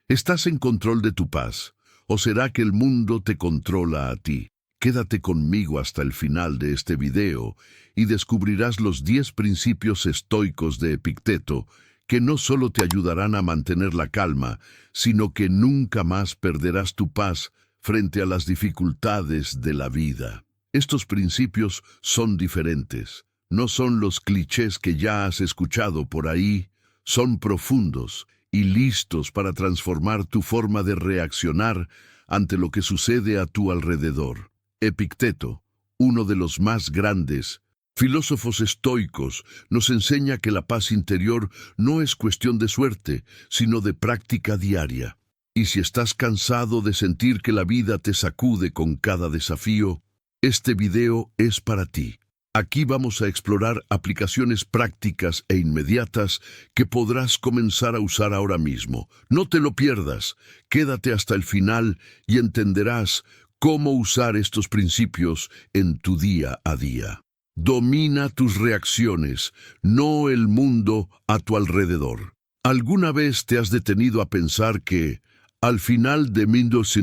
¿Estás en control de tu paz? ¿O será que el mundo te controla a ti? Quédate conmigo hasta el final de este video y descubrirás los 10 principios estoicos de Epicteto que no solo te ayudarán a mantener la calma, sino que nunca más perderás tu paz frente a las dificultades de la vida. Estos principios son diferentes. No son los clichés que ya has escuchado por ahí, son profundos y listos para transformar tu forma de reaccionar ante lo que sucede a tu alrededor. Epicteto, uno de los más grandes filósofos estoicos, nos enseña que la paz interior no es cuestión de suerte, sino de práctica diaria. Y si estás cansado de sentir que la vida te sacude con cada desafío, este video es para ti. Aquí vamos a explorar aplicaciones prácticas e inmediatas que podrás comenzar a usar ahora mismo. No te lo pierdas, quédate hasta el final y entenderás cómo usar estos principios en tu día a día. Domina tus reacciones, no el mundo a tu alrededor. ¿Alguna vez te has detenido a pensar que, al final de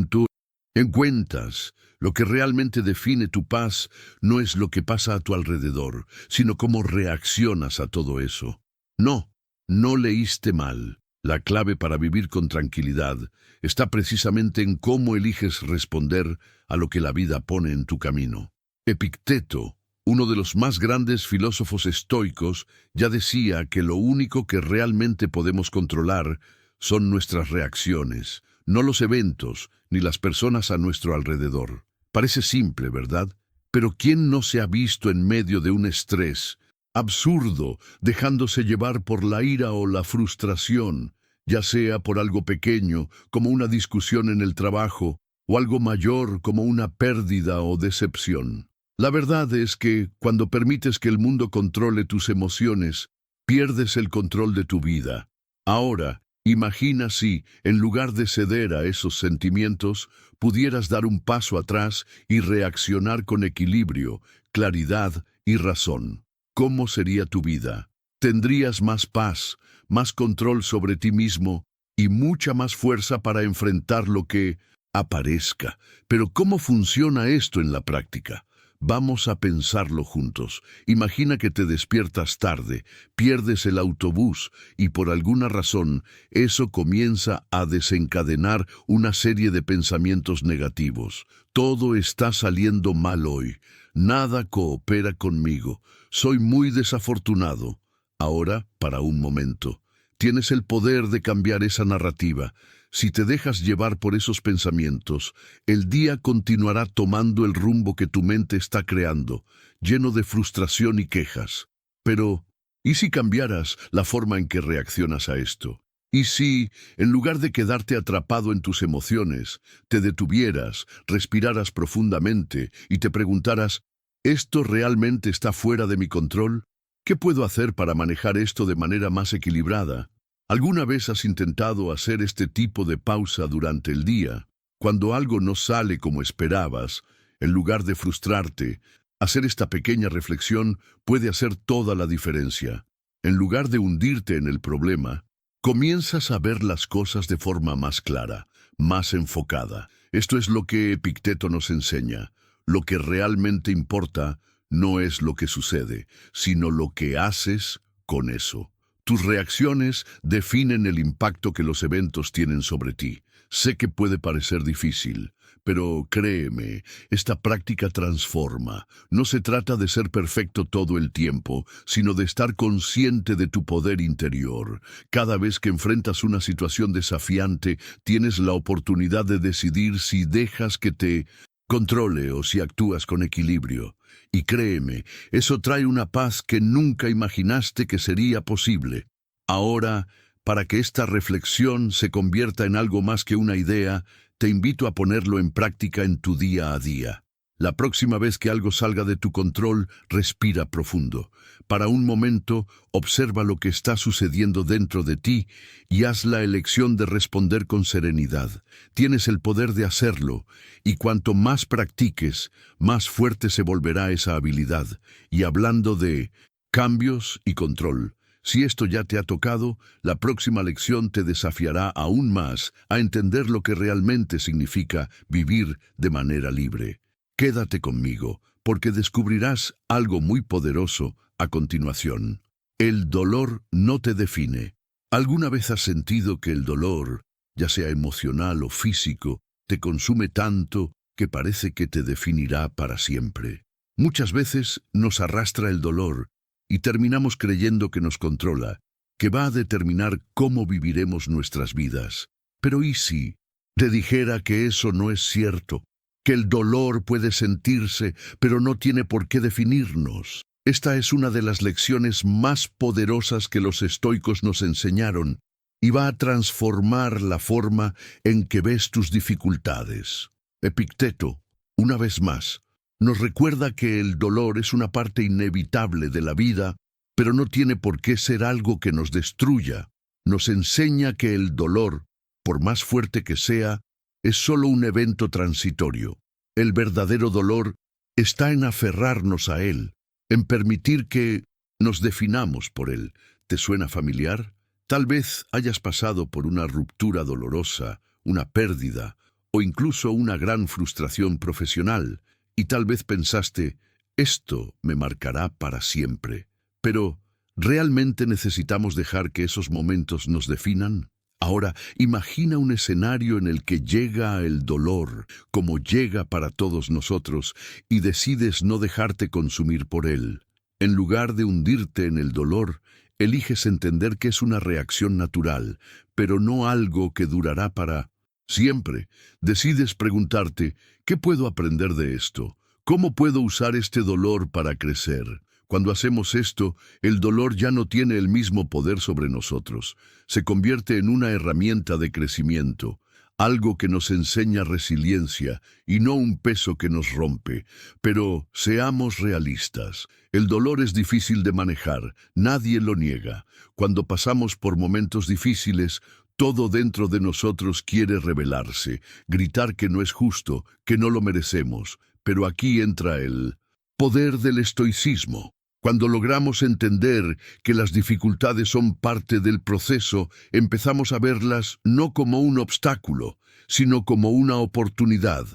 tu encuentras, lo que realmente define tu paz no es lo que pasa a tu alrededor, sino cómo reaccionas a todo eso? No leíste mal. La clave para vivir con tranquilidad está precisamente en cómo eliges responder a lo que la vida pone en tu camino. Epicteto, uno de los más grandes filósofos estoicos, ya decía que lo único que realmente podemos controlar son nuestras reacciones, no los eventos ni las personas a nuestro alrededor. Parece simple, ¿verdad? Pero ¿quién no se ha visto en medio de un estrés absurdo, dejándose llevar por la ira o la frustración, ya sea por algo pequeño, como una discusión en el trabajo, o algo mayor, como una pérdida o decepción? La verdad es que, cuando permites que el mundo controle tus emociones, pierdes el control de tu vida. Ahora, imagina si, en lugar de ceder a esos sentimientos, pudieras dar un paso atrás y reaccionar con equilibrio, claridad y razón. ¿Cómo sería tu vida? Tendrías más paz, más control sobre ti mismo y mucha más fuerza para enfrentar lo que aparezca. Pero ¿cómo funciona esto en la práctica? Vamos a pensarlo juntos. Imagina que te despiertas tarde, pierdes el autobús y por alguna razón eso comienza a desencadenar una serie de pensamientos negativos. Todo está saliendo mal hoy. Nada coopera conmigo. Soy muy desafortunado. Ahora, para un momento, tienes el poder de cambiar esa narrativa. Si te dejas llevar por esos pensamientos, el día continuará tomando el rumbo que tu mente está creando, lleno de frustración y quejas. Pero, ¿y si cambiaras la forma en que reaccionas a esto? ¿Y si, en lugar de quedarte atrapado en tus emociones, te detuvieras, respiraras profundamente y te preguntaras, ¿esto realmente está fuera de mi control? ¿Qué puedo hacer para manejar esto de manera más equilibrada? ¿Alguna vez has intentado hacer este tipo de pausa durante el día? Cuando algo no sale como esperabas, en lugar de frustrarte, hacer esta pequeña reflexión puede hacer toda la diferencia. En lugar de hundirte en el problema, comienzas a ver las cosas de forma más clara, más enfocada. Esto es lo que Epicteto nos enseña. Lo que realmente importa no es lo que sucede, sino lo que haces con eso. Tus reacciones definen el impacto que los eventos tienen sobre ti. Sé que puede parecer difícil, pero créeme, esta práctica transforma. No se trata de ser perfecto todo el tiempo, sino de estar consciente de tu poder interior. Cada vez que enfrentas una situación desafiante, tienes la oportunidad de decidir si dejas que te controle o si actúas con equilibrio. Y créeme, eso trae una paz que nunca imaginaste que sería posible. Ahora, para que esta reflexión se convierta en algo más que una idea, te invito a ponerlo en práctica en tu día a día. La próxima vez que algo salga de tu control, respira profundo. Para un momento, observa lo que está sucediendo dentro de ti y haz la elección de responder con serenidad. Tienes el poder de hacerlo, y cuanto más practiques, más fuerte se volverá esa habilidad. Y hablando de cambios y control, Si esto ya te ha tocado, la próxima lección te desafiará aún más a entender lo que realmente significa vivir de manera libre. Quédate conmigo, porque descubrirás algo muy poderoso a continuación. El dolor no te define. ¿Alguna vez has sentido que el dolor, ya sea emocional o físico, te consume tanto que parece que te definirá para siempre? Muchas veces nos arrastra el dolor y terminamos creyendo que nos controla, que va a determinar cómo viviremos nuestras vidas. Pero ¿y si te dijera que eso no es cierto? Que el dolor puede sentirse, pero no tiene por qué definirnos. Esta es una de las lecciones más poderosas que los estoicos nos enseñaron y va a transformar la forma en que ves tus dificultades. Epicteto, una vez más, nos recuerda que el dolor es una parte inevitable de la vida, pero no tiene por qué ser algo que nos destruya. Nos enseña que el dolor, por más fuerte que sea, es solo un evento transitorio. El verdadero dolor está en aferrarnos a él, en permitir que nos definamos por él. ¿Te suena familiar? Tal vez hayas pasado por una ruptura dolorosa, una pérdida, o incluso una gran frustración profesional, y tal vez pensaste, esto me marcará para siempre. Pero, ¿realmente necesitamos dejar que esos momentos nos definan? Ahora, imagina un escenario en el que llega el dolor, como llega para todos nosotros, y decides no dejarte consumir por él. En lugar de hundirte en el dolor, eliges entender que es una reacción natural, pero no algo que durará para siempre. Decides preguntarte, ¿qué puedo aprender de esto? ¿Cómo puedo usar este dolor para crecer? Cuando hacemos esto, el dolor ya no tiene el mismo poder sobre nosotros. Se convierte en una herramienta de crecimiento, algo que nos enseña resiliencia y no un peso que nos rompe. Pero seamos realistas. El dolor es difícil de manejar, nadie lo niega. Cuando pasamos por momentos difíciles, todo dentro de nosotros quiere rebelarse, gritar que no es justo, que no lo merecemos. Pero aquí entra el poder del estoicismo. Cuando logramos entender que las dificultades son parte del proceso, empezamos a verlas no como un obstáculo, sino como una oportunidad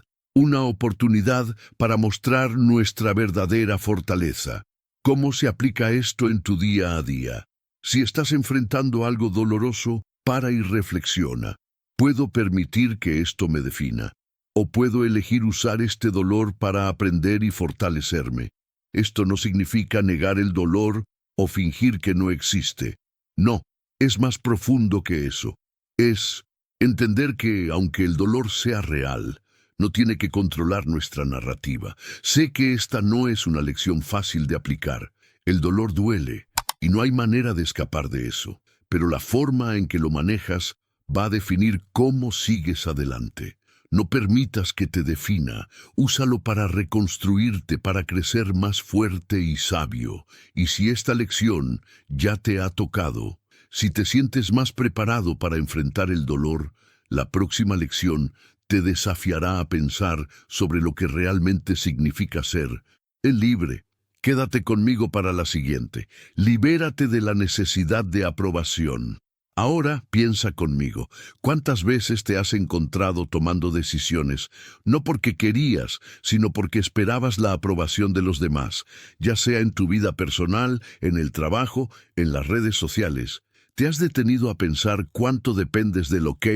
para mostrar nuestra verdadera fortaleza. ¿Cómo se aplica esto en tu día a día? Si estás enfrentando algo doloroso, para y reflexiona. ¿Puedo permitir que esto me defina? ¿O puedo elegir usar este dolor para aprender y fortalecerme? Esto no significa negar el dolor o fingir que no existe. No, es más profundo que eso. Es entender que, aunque el dolor sea real, no tiene que controlar nuestra narrativa. Sé que esta no es una lección fácil de aplicar. El dolor duele, y no hay manera de escapar de eso. Pero la forma en que lo manejas va a definir cómo sigues adelante. No permitas que te defina, úsalo para reconstruirte, para crecer más fuerte y sabio. Y si esta lección ya te ha tocado, si te sientes más preparado para enfrentar el dolor, la próxima lección te desafiará a pensar sobre lo que realmente significa ser el libre. Quédate conmigo para la siguiente. Libérate de la necesidad de aprobación. Ahora piensa conmigo, ¿cuántas veces te has encontrado tomando decisiones, no porque querías, sino porque esperabas la aprobación de los demás, ya sea en tu vida personal, en el trabajo, en las redes sociales? ¿Te has detenido a pensar cuánto dependes del ok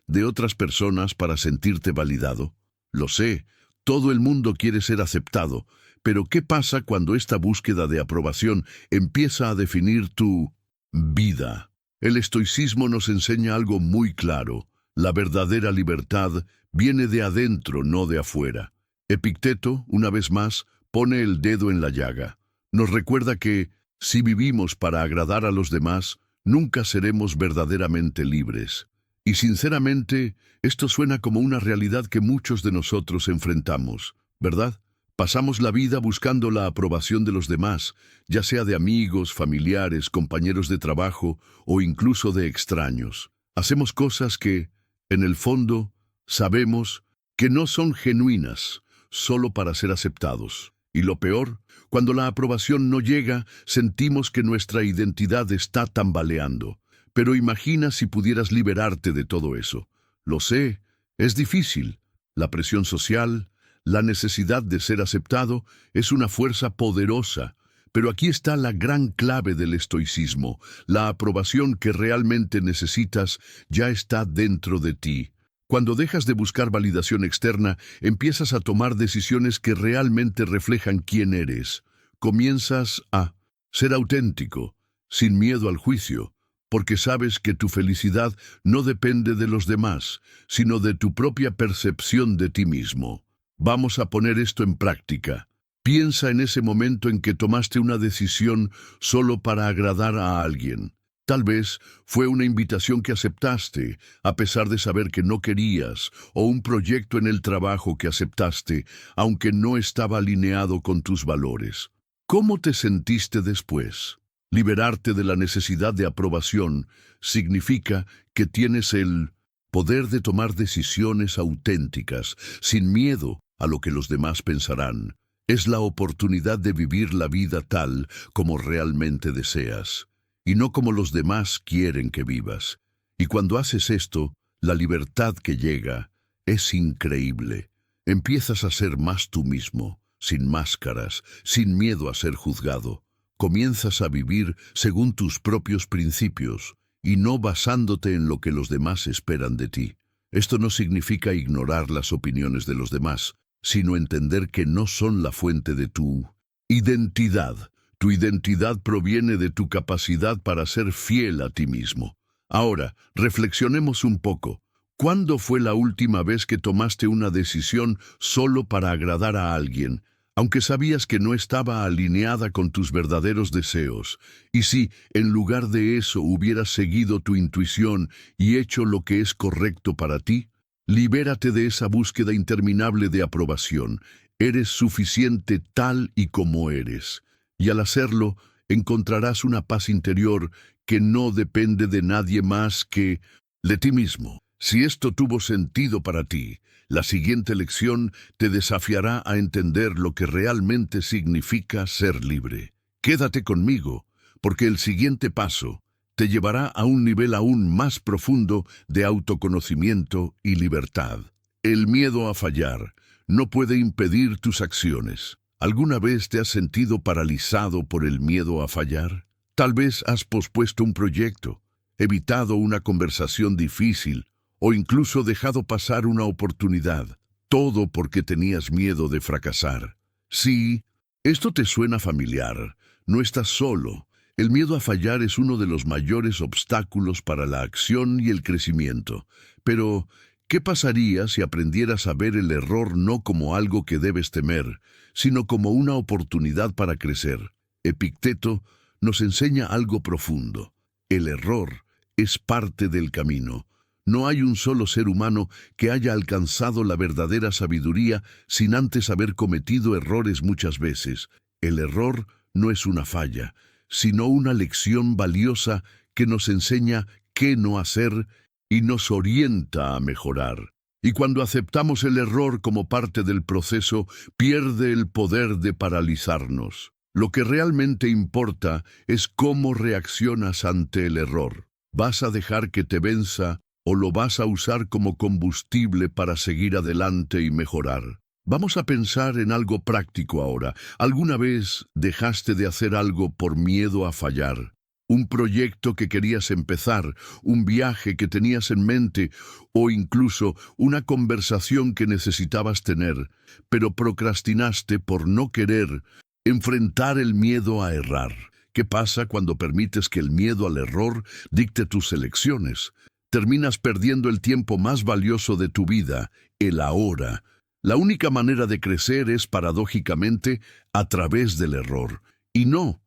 de otras personas para sentirte validado? Lo sé, todo el mundo quiere ser aceptado, pero ¿qué pasa cuando esta búsqueda de aprobación empieza a definir tu vida? El estoicismo nos enseña algo muy claro. La verdadera libertad viene de adentro, no de afuera. Epicteto, una vez más, pone el dedo en la llaga. Nos recuerda que, si vivimos para agradar a los demás, nunca seremos verdaderamente libres. Y sinceramente, esto suena como una realidad que muchos de nosotros enfrentamos, ¿verdad? Pasamos la vida buscando la aprobación de los demás, ya sea de amigos, familiares, compañeros de trabajo o incluso de extraños. Hacemos cosas que, en el fondo, sabemos que no son genuinas, solo para ser aceptados. Y lo peor, cuando la aprobación no llega, sentimos que nuestra identidad está tambaleando. Pero imagina si pudieras liberarte de todo eso. Lo sé, es difícil. La presión social, la necesidad de ser aceptado, es una fuerza poderosa. Pero aquí está la gran clave del estoicismo. La aprobación que realmente necesitas ya está dentro de ti. Cuando dejas de buscar validación externa, empiezas a tomar decisiones que realmente reflejan quién eres. Comienzas a ser auténtico, sin miedo al juicio, porque sabes que tu felicidad no depende de los demás, sino de tu propia percepción de ti mismo. Vamos a poner esto en práctica. Piensa en ese momento en que tomaste una decisión solo para agradar a alguien. Tal vez fue una invitación que aceptaste, a pesar de saber que no querías, o un proyecto en el trabajo que aceptaste, aunque no estaba alineado con tus valores. ¿Cómo te sentiste después? Liberarte de la necesidad de aprobación significa que tienes el poder de tomar decisiones auténticas, sin miedo a lo que los demás pensarán. Es la oportunidad de vivir la vida tal como realmente deseas, y no como los demás quieren que vivas. Y cuando haces esto, la libertad que llega es increíble. Empiezas a ser más tú mismo, sin máscaras, sin miedo a ser juzgado. Comienzas a vivir según tus propios principios y no basándote en lo que los demás esperan de ti. Esto no significa ignorar las opiniones de los demás, sino entender que no son la fuente de tu identidad. Tu identidad proviene de tu capacidad para ser fiel a ti mismo. Ahora, reflexionemos un poco. ¿Cuándo fue la última vez que tomaste una decisión solo para agradar a alguien, aunque sabías que no estaba alineada con tus verdaderos deseos? Y si, en lugar de eso, hubieras seguido tu intuición y hecho lo que es correcto para ti, libérate de esa búsqueda interminable de aprobación. Eres suficiente tal y como eres. Y al hacerlo, encontrarás una paz interior que no depende de nadie más que de ti mismo. Si esto tuvo sentido para ti, la siguiente lección te desafiará a entender lo que realmente significa ser libre. Quédate conmigo, porque el siguiente paso te llevará a un nivel aún más profundo de autoconocimiento y libertad. El miedo a fallar no puede impedir tus acciones. ¿Alguna vez te has sentido paralizado por el miedo a fallar? Tal vez has pospuesto un proyecto, evitado una conversación difícil o incluso dejado pasar una oportunidad, todo porque tenías miedo de fracasar. Sí, esto te suena familiar. No estás solo. El miedo a fallar es uno de los mayores obstáculos para la acción y el crecimiento. Pero, ¿qué pasaría si aprendieras a ver el error no como algo que debes temer, sino como una oportunidad para crecer? Epicteto nos enseña algo profundo. El error es parte del camino. No hay un solo ser humano que haya alcanzado la verdadera sabiduría sin antes haber cometido errores muchas veces. El error no es una falla, sino una lección valiosa que nos enseña qué no hacer y nos orienta a mejorar. Y cuando aceptamos el error como parte del proceso, pierde el poder de paralizarnos. Lo que realmente importa es cómo reaccionas ante el error. ¿Vas a dejar que te venza o lo vas a usar como combustible para seguir adelante y mejorar? Vamos a pensar en algo práctico ahora. ¿Alguna vez dejaste de hacer algo por miedo a fallar? Un proyecto que querías empezar, un viaje que tenías en mente o incluso una conversación que necesitabas tener, pero procrastinaste por no querer enfrentar el miedo a errar. ¿Qué pasa cuando permites que el miedo al error dicte tus elecciones? Terminas perdiendo el tiempo más valioso de tu vida, el ahora. La única manera de crecer es, paradójicamente, a través del error. Y no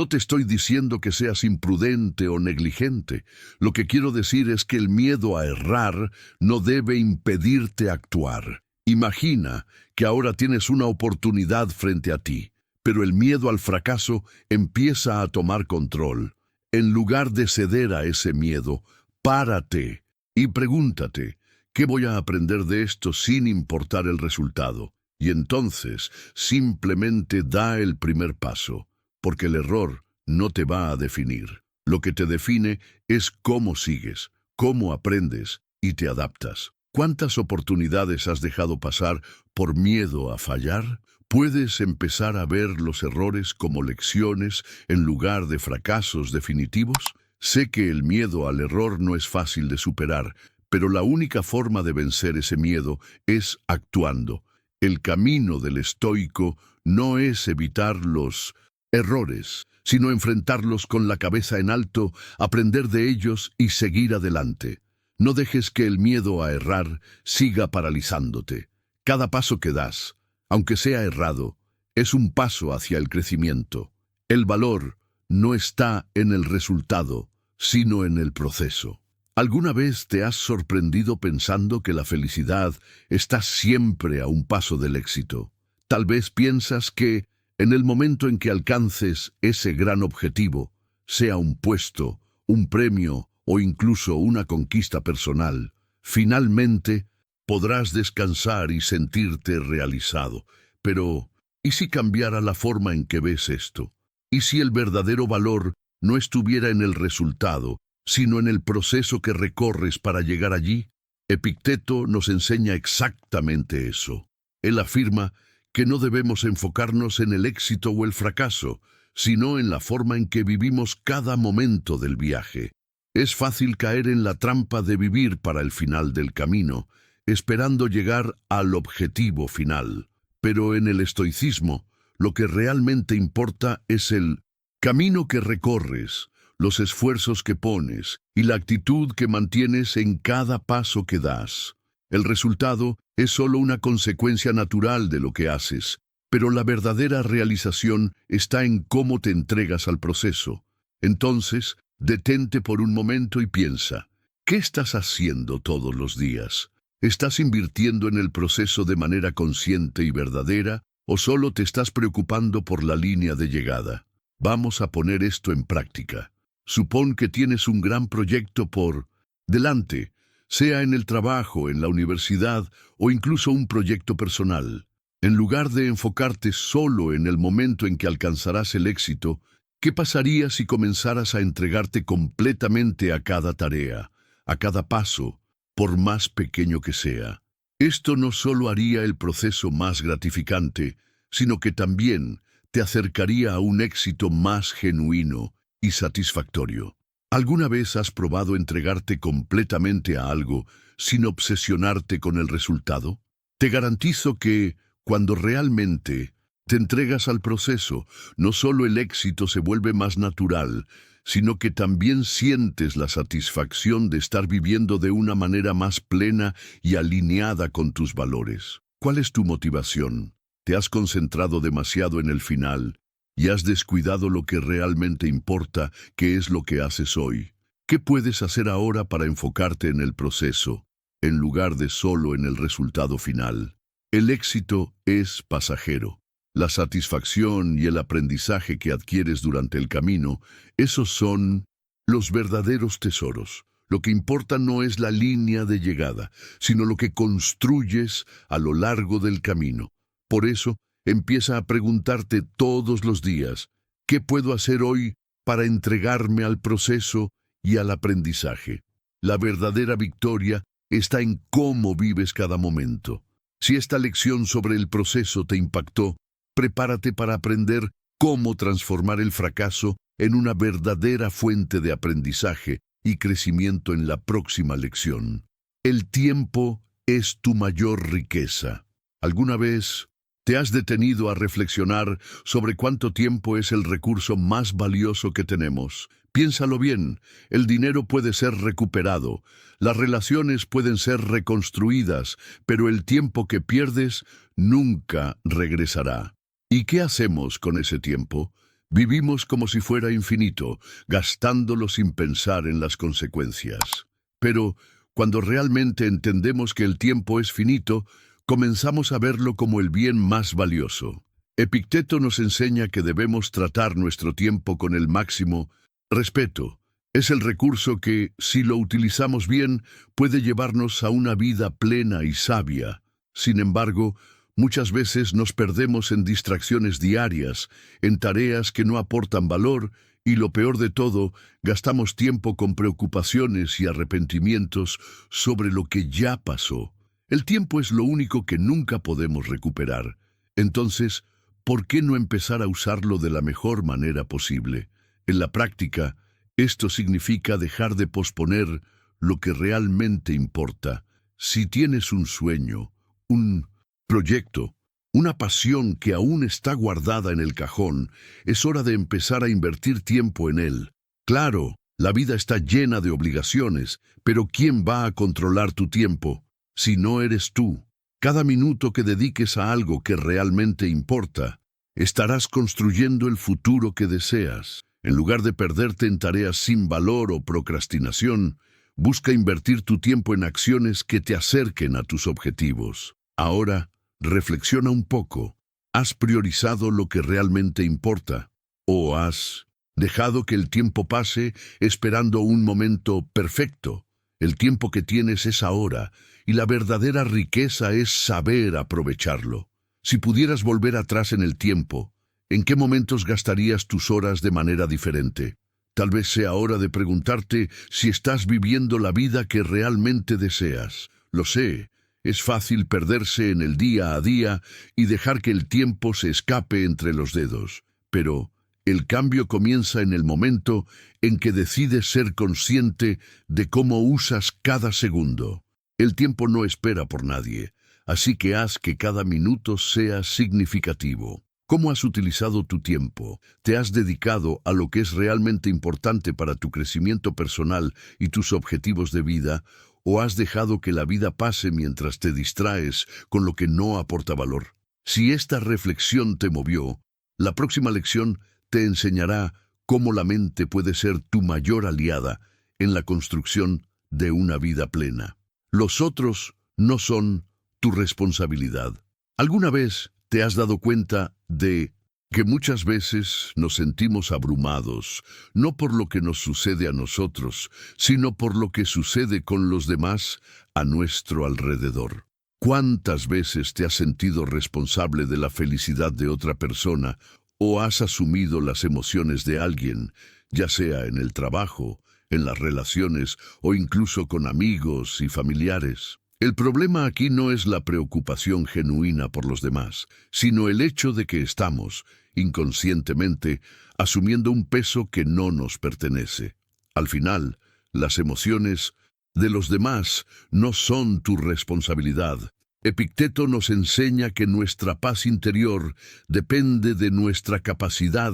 te estoy diciendo que seas imprudente o negligente. Lo que quiero decir es que el miedo a errar no debe impedirte actuar. Imagina que ahora tienes una oportunidad frente a ti, pero el miedo al fracaso empieza a tomar control. En lugar de ceder a ese miedo, párate y pregúntate, ¿qué voy a aprender de esto sin importar el resultado? Y entonces simplemente da el primer paso, porque el error no te va a definir. Lo que te define es cómo sigues, cómo aprendes y te adaptas. ¿Cuántas oportunidades has dejado pasar por miedo a fallar? Puedes empezar a ver los errores como lecciones en lugar de fracasos definitivos. Sé que el miedo al error no es fácil de superar, pero la única forma de vencer ese miedo es actuando. El camino del estoico no es evitar los errores, sino enfrentarlos con la cabeza en alto, aprender de ellos y seguir adelante. No dejes que el miedo a errar siga paralizándote. Cada paso que das, aunque sea errado, es un paso hacia el crecimiento. El valor no está en el resultado, sino en el proceso. ¿Alguna vez te has sorprendido pensando que la felicidad está siempre a un paso del éxito? Tal vez piensas que, en el momento en que alcances ese gran objetivo, sea un puesto, un premio o incluso una conquista personal, finalmente podrás descansar y sentirte realizado. Pero, ¿y si cambiara la forma en que ves esto? ¿Y si el verdadero valor no estuviera en el resultado, sino en el proceso que recorres para llegar allí? Epicteto nos enseña exactamente eso. Él afirma que no debemos enfocarnos en el éxito o el fracaso, sino en la forma en que vivimos cada momento del viaje. Es fácil caer en la trampa de vivir para el final del camino, esperando llegar al objetivo final. Pero en el estoicismo, lo que realmente importa es el camino que recorres, los esfuerzos que pones y la actitud que mantienes en cada paso que das. El resultado es solo una consecuencia natural de lo que haces, pero la verdadera realización está en cómo te entregas al proceso. Entonces, detente por un momento y piensa, ¿qué estás haciendo todos los días? ¿Estás invirtiendo en el proceso de manera consciente y verdadera o solo te estás preocupando por la línea de llegada? Vamos a poner esto en práctica. Supón que tienes un gran proyecto por delante, sea en el trabajo, en la universidad o incluso un proyecto personal. En lugar de enfocarte solo en el momento en que alcanzarás el éxito, ¿qué pasaría si comenzaras a entregarte completamente a cada tarea, a cada paso, por más pequeño que sea? Esto no solo haría el proceso más gratificante, sino que también te acercaría a un éxito más genuino y satisfactorio. ¿Alguna vez has probado entregarte completamente a algo sin obsesionarte con el resultado? Te garantizo que, cuando realmente te entregas al proceso, no solo el éxito se vuelve más natural, sino que también sientes la satisfacción de estar viviendo de una manera más plena y alineada con tus valores. ¿Cuál es tu motivación? ¿Te has concentrado demasiado en el final y has descuidado lo que realmente importa, que es lo que haces hoy? ¿Qué puedes hacer ahora para enfocarte en el proceso, en lugar de solo en el resultado final? El éxito es pasajero. La satisfacción y el aprendizaje que adquieres durante el camino, esos son los verdaderos tesoros. Lo que importa no es la línea de llegada, sino lo que construyes a lo largo del camino. Por eso, empieza a preguntarte todos los días, ¿qué puedo hacer hoy para entregarme al proceso y al aprendizaje? La verdadera victoria está en cómo vives cada momento. Si esta lección sobre el proceso te impactó, prepárate para aprender cómo transformar el fracaso en una verdadera fuente de aprendizaje y crecimiento en la próxima lección. El tiempo es tu mayor riqueza. ¿Alguna vez te has detenido a reflexionar sobre cuánto tiempo es el recurso más valioso que tenemos? Piénsalo bien, el dinero puede ser recuperado, las relaciones pueden ser reconstruidas, pero el tiempo que pierdes nunca regresará. ¿Y qué hacemos con ese tiempo? Vivimos como si fuera infinito, gastándolo sin pensar en las consecuencias. Pero, cuando realmente entendemos que el tiempo es finito, comenzamos a verlo como el bien más valioso. Epicteto nos enseña que debemos tratar nuestro tiempo con el máximo respeto. Es el recurso que, si lo utilizamos bien, puede llevarnos a una vida plena y sabia. Sin embargo, Muchas veces nos perdemos en distracciones diarias, en tareas que no aportan valor y, lo peor de todo, gastamos tiempo con preocupaciones y arrepentimientos sobre lo que ya pasó. El tiempo es lo único que nunca podemos recuperar. Entonces, ¿por qué no empezar a usarlo de la mejor manera posible? En la práctica, esto significa dejar de posponer lo que realmente importa. Si tienes un sueño, un proyecto, una pasión que aún está guardada en el cajón, es hora de empezar a invertir tiempo en él. Claro, la vida está llena de obligaciones, pero ¿quién va a controlar tu tiempo si no eres tú? Cada minuto que dediques a algo que realmente importa, estarás construyendo el futuro que deseas. En lugar de perderte en tareas sin valor o procrastinación, busca invertir tu tiempo en acciones que te acerquen a tus objetivos. Ahora, reflexiona un poco. ¿Has priorizado lo que realmente importa? ¿O has dejado que el tiempo pase esperando un momento perfecto? El tiempo que tienes es ahora, y la verdadera riqueza es saber aprovecharlo. Si pudieras volver atrás en el tiempo, ¿en qué momentos gastarías tus horas de manera diferente? Tal vez sea hora de preguntarte si estás viviendo la vida que realmente deseas. Lo sé, es fácil perderse en el día a día y dejar que el tiempo se escape entre los dedos. Pero el cambio comienza en el momento en que decides ser consciente de cómo usas cada segundo. El tiempo no espera por nadie, así que haz que cada minuto sea significativo. ¿Cómo has utilizado tu tiempo? ¿Te has dedicado a lo que es realmente importante para tu crecimiento personal y tus objetivos de vida? ¿O has dejado que la vida pase mientras te distraes con lo que no aporta valor? Si esta reflexión te movió, la próxima lección te enseñará cómo la mente puede ser tu mayor aliada en la construcción de una vida plena. Los otros no son tu responsabilidad. ¿Alguna vez te has dado cuenta de que muchas veces nos sentimos abrumados, no por lo que nos sucede a nosotros, sino por lo que sucede con los demás a nuestro alrededor? ¿Cuántas veces te has sentido responsable de la felicidad de otra persona o has asumido las emociones de alguien, ya sea en el trabajo, en las relaciones o incluso con amigos y familiares? El problema aquí no es la preocupación genuina por los demás, sino el hecho de que estamos, inconscientemente, asumiendo un peso que no nos pertenece. Al final, las emociones de los demás no son tu responsabilidad. Epicteto nos enseña que nuestra paz interior depende de nuestra capacidad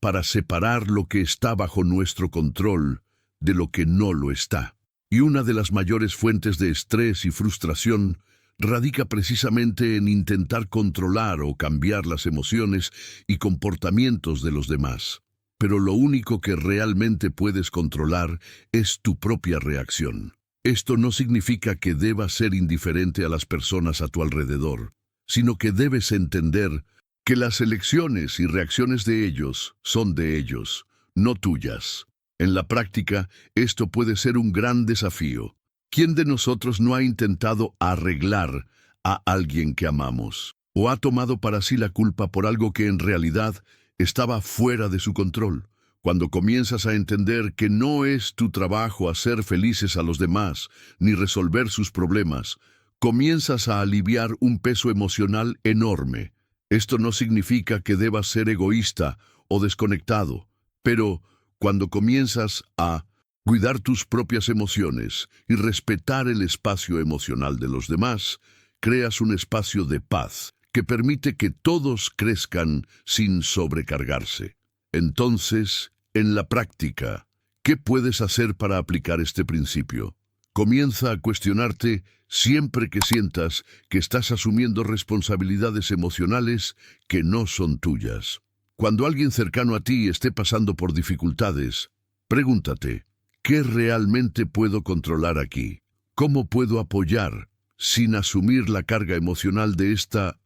para separar lo que está bajo nuestro control de lo que no lo está. Y una de las mayores fuentes de estrés y frustración radica precisamente en intentar controlar o cambiar las emociones y comportamientos de los demás. Pero lo único que realmente puedes controlar es tu propia reacción. Esto no significa que debas ser indiferente a las personas a tu alrededor, sino que debes entender que las elecciones y reacciones de ellos son de ellos, no tuyas. En la práctica, esto puede ser un gran desafío. ¿Quién de nosotros no ha intentado arreglar a alguien que amamos? ¿O ha tomado para sí la culpa por algo que en realidad estaba fuera de su control? Cuando comienzas a entender que no es tu trabajo hacer felices a los demás, ni resolver sus problemas, comienzas a aliviar un peso emocional enorme. Esto no significa que debas ser egoísta o desconectado, pero cuando comienzas a cuidar tus propias emociones y respetar el espacio emocional de los demás, creas un espacio de paz que permite que todos crezcan sin sobrecargarse. Entonces, en la práctica, ¿qué puedes hacer para aplicar este principio? Comienza a cuestionarte siempre que sientas que estás asumiendo responsabilidades emocionales que no son tuyas. Cuando alguien cercano a ti esté pasando por dificultades, pregúntate, ¿qué realmente puedo controlar aquí? ¿Cómo puedo apoyar sin asumir la carga emocional de esta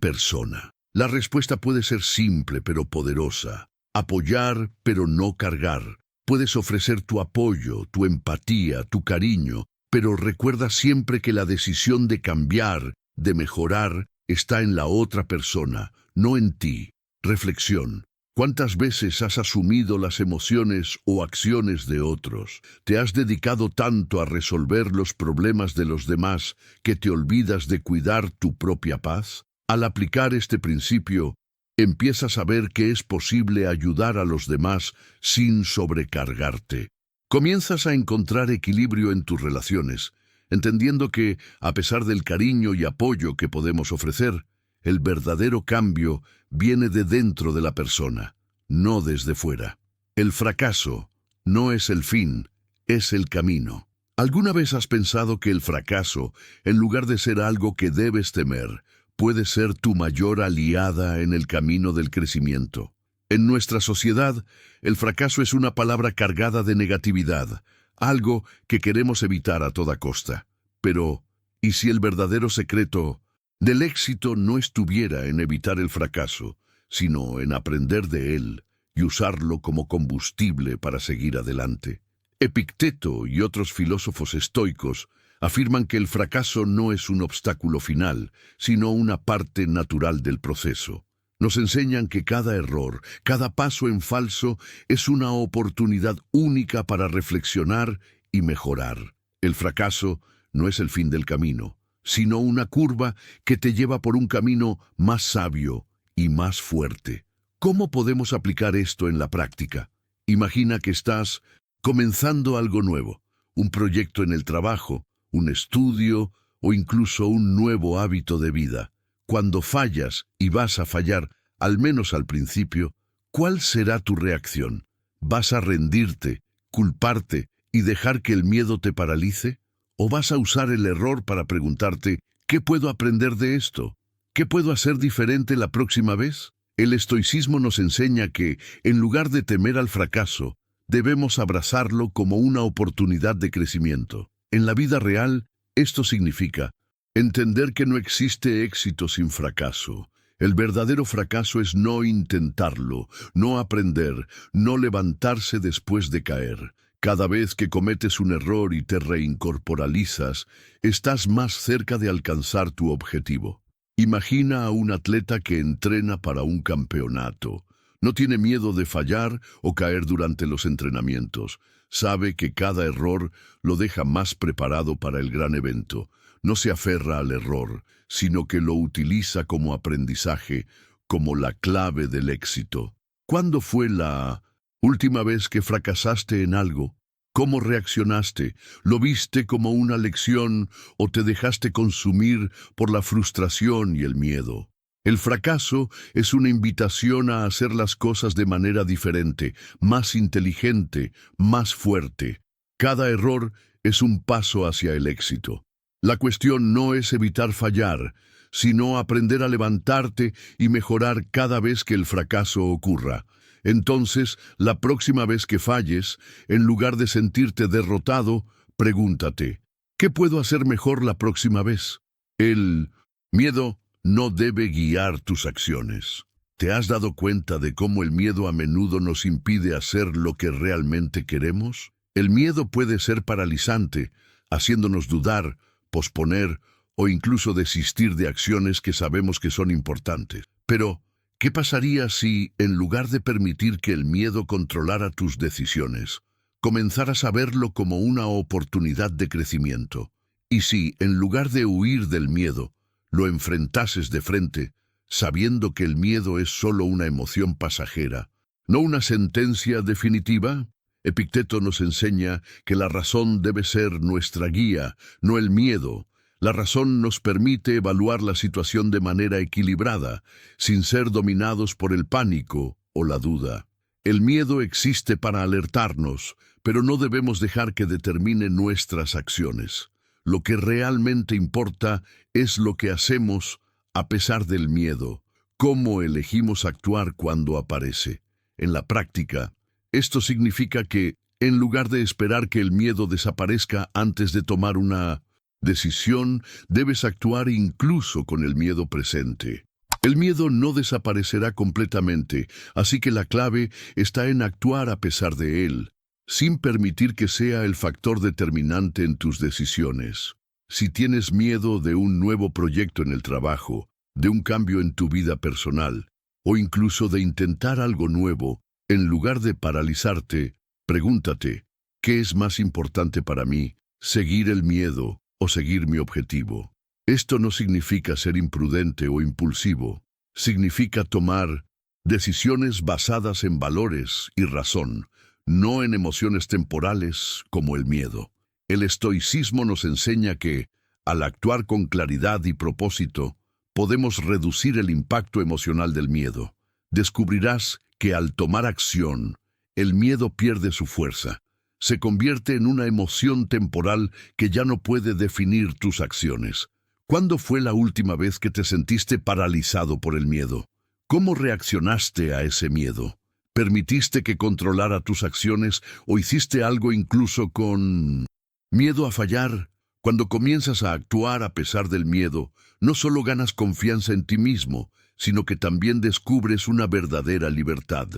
persona? La respuesta puede ser simple pero poderosa. Apoyar pero no cargar. Puedes ofrecer tu apoyo, tu empatía, tu cariño, pero recuerda siempre que la decisión de cambiar, de mejorar, está en la otra persona, no en ti. Reflexión. ¿Cuántas veces has asumido las emociones o acciones de otros? ¿Te has dedicado tanto a resolver los problemas de los demás que te olvidas de cuidar tu propia paz? Al aplicar este principio, empiezas a ver que es posible ayudar a los demás sin sobrecargarte. Comienzas a encontrar equilibrio en tus relaciones, entendiendo que, a pesar del cariño y apoyo que podemos ofrecer, el verdadero cambio viene de dentro de la persona, no desde fuera. El fracaso no es el fin, es el camino. ¿Alguna vez has pensado que el fracaso, en lugar de ser algo que debes temer, puede ser tu mayor aliada en el camino del crecimiento? En nuestra sociedad, el fracaso es una palabra cargada de negatividad, algo que queremos evitar a toda costa. Pero, ¿y si el verdadero secreto del éxito no estuviera en evitar el fracaso, sino en aprender de él y usarlo como combustible para seguir adelante? Epicteto y otros filósofos estoicos afirman que el fracaso no es un obstáculo final, sino una parte natural del proceso. Nos enseñan que cada error, cada paso en falso, es una oportunidad única para reflexionar y mejorar. El fracaso no es el fin del camino, sino una curva que te lleva por un camino más sabio y más fuerte. ¿Cómo podemos aplicar esto en la práctica? Imagina que estás comenzando algo nuevo, un proyecto en el trabajo, un estudio o incluso un nuevo hábito de vida. Cuando fallas, y vas a fallar, al menos al principio, ¿cuál será tu reacción? ¿Vas a rendirte, culparte y dejar que el miedo te paralice? ¿O vas a usar el error para preguntarte, ¿qué puedo aprender de esto? ¿Qué puedo hacer diferente la próxima vez? El estoicismo nos enseña que, en lugar de temer al fracaso, debemos abrazarlo como una oportunidad de crecimiento. En la vida real, esto significa entender que no existe éxito sin fracaso. El verdadero fracaso es no intentarlo, no aprender, no levantarse después de caer. Cada vez que cometes un error y te reincorporalizas, estás más cerca de alcanzar tu objetivo. Imagina a un atleta que entrena para un campeonato. No tiene miedo de fallar o caer durante los entrenamientos. Sabe que cada error lo deja más preparado para el gran evento. No se aferra al error, sino que lo utiliza como aprendizaje, como la clave del éxito. ¿Cuándo fue la última vez que fracasaste en algo? ¿Cómo reaccionaste? ¿Lo viste como una lección o te dejaste consumir por la frustración y el miedo? El fracaso es una invitación a hacer las cosas de manera diferente, más inteligente, más fuerte. Cada error es un paso hacia el éxito. La cuestión no es evitar fallar, sino aprender a levantarte y mejorar cada vez que el fracaso ocurra. Entonces, la próxima vez que falles, en lugar de sentirte derrotado, pregúntate, ¿qué puedo hacer mejor la próxima vez? El miedo no debe guiar tus acciones. ¿Te has dado cuenta de cómo el miedo a menudo nos impide hacer lo que realmente queremos? El miedo puede ser paralizante, haciéndonos dudar, posponer o incluso desistir de acciones que sabemos que son importantes. Pero, ¿qué pasaría si, en lugar de permitir que el miedo controlara tus decisiones, comenzaras a verlo como una oportunidad de crecimiento? Y si, en lugar de huir del miedo, lo enfrentases de frente, sabiendo que el miedo es solo una emoción pasajera, no una sentencia definitiva? Epicteto nos enseña que la razón debe ser nuestra guía, no el miedo. La razón nos permite evaluar la situación de manera equilibrada, sin ser dominados por el pánico o la duda. El miedo existe para alertarnos, pero no debemos dejar que determine nuestras acciones. Lo que realmente importa es lo que hacemos a pesar del miedo, cómo elegimos actuar cuando aparece. En la práctica, esto significa que, en lugar de esperar que el miedo desaparezca antes de tomar una decisión, debes actuar incluso con el miedo presente. El miedo no desaparecerá completamente, así que la clave está en actuar a pesar de él, sin permitir que sea el factor determinante en tus decisiones. Si tienes miedo de un nuevo proyecto en el trabajo, de un cambio en tu vida personal, o incluso de intentar algo nuevo, en lugar de paralizarte, pregúntate, ¿qué es más importante para mí? ¿Seguir el miedo o seguir mi objetivo? Esto no significa ser imprudente o impulsivo. Significa tomar decisiones basadas en valores y razón, no en emociones temporales como el miedo. El estoicismo nos enseña que, al actuar con claridad y propósito, podemos reducir el impacto emocional del miedo. Descubrirás que al tomar acción, el miedo pierde su fuerza. Se convierte en una emoción temporal que ya no puede definir tus acciones. ¿Cuándo fue la última vez que te sentiste paralizado por el miedo? ¿Cómo reaccionaste a ese miedo? ¿Permitiste que controlara tus acciones o hiciste algo incluso con miedo a fallar? Cuando comienzas a actuar a pesar del miedo, no solo ganas confianza en ti mismo, sino que también descubres una verdadera libertad.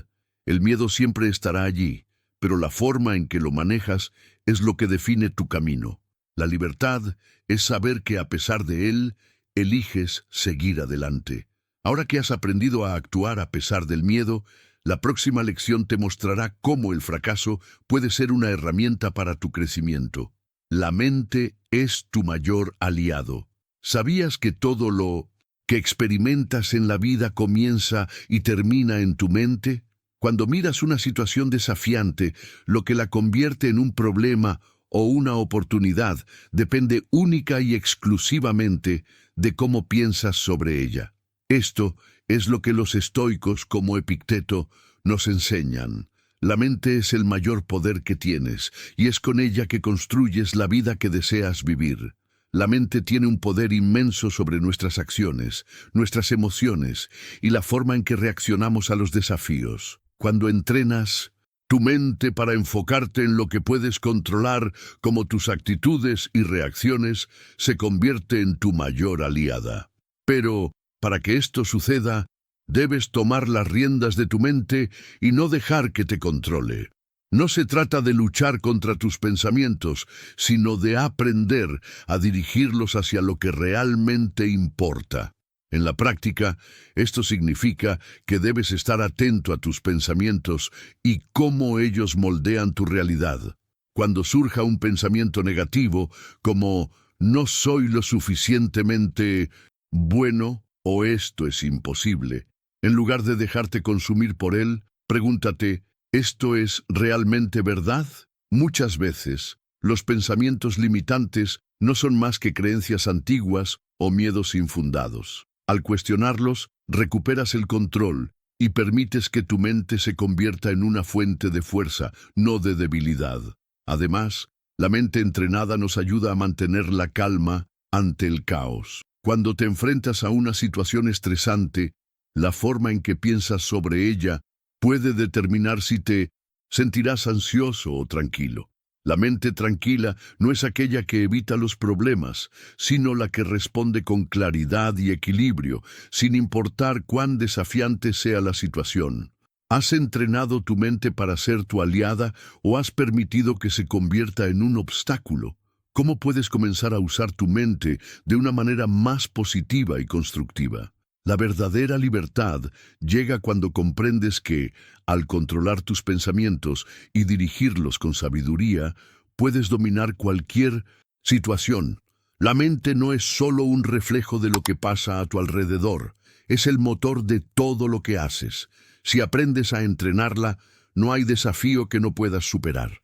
El miedo siempre estará allí, pero la forma en que lo manejas es lo que define tu camino. La libertad es saber que a pesar de él, eliges seguir adelante. Ahora que has aprendido a actuar a pesar del miedo, la próxima lección te mostrará cómo el fracaso puede ser una herramienta para tu crecimiento. La mente es tu mayor aliado. ¿Sabías que todo lo que experimentas en la vida comienza y termina en tu mente? Cuando miras una situación desafiante, lo que la convierte en un problema o una oportunidad depende única y exclusivamente de cómo piensas sobre ella. Esto es lo que los estoicos como Epicteto nos enseñan. La mente es el mayor poder que tienes, y es con ella que construyes la vida que deseas vivir. La mente tiene un poder inmenso sobre nuestras acciones, nuestras emociones y la forma en que reaccionamos a los desafíos. Cuando entrenas tu mente para enfocarte en lo que puedes controlar, como tus actitudes y reacciones, se convierte en tu mayor aliada. Pero, para que esto suceda, debes tomar las riendas de tu mente y no dejar que te controle. No se trata de luchar contra tus pensamientos, sino de aprender a dirigirlos hacia lo que realmente importa. En la práctica, esto significa que debes estar atento a tus pensamientos y cómo ellos moldean tu realidad. Cuando surja un pensamiento negativo, como «no soy lo suficientemente bueno» o «esto es imposible», en lugar de dejarte consumir por él, pregúntate, ¿esto es realmente verdad? Muchas veces, los pensamientos limitantes no son más que creencias antiguas o miedos infundados. Al cuestionarlos, recuperas el control y permites que tu mente se convierta en una fuente de fuerza, no de debilidad. Además, la mente entrenada nos ayuda a mantener la calma ante el caos. Cuando te enfrentas a una situación estresante, la forma en que piensas sobre ella puede determinar si te sentirás ansioso o tranquilo. La mente tranquila no es aquella que evita los problemas, sino la que responde con claridad y equilibrio, sin importar cuán desafiante sea la situación. ¿Has entrenado tu mente para ser tu aliada o has permitido que se convierta en un obstáculo? ¿Cómo puedes comenzar a usar tu mente de una manera más positiva y constructiva? La verdadera libertad llega cuando comprendes que, al controlar tus pensamientos y dirigirlos con sabiduría, puedes dominar cualquier situación. La mente no es solo un reflejo de lo que pasa a tu alrededor, es el motor de todo lo que haces. Si aprendes a entrenarla, no hay desafío que no puedas superar.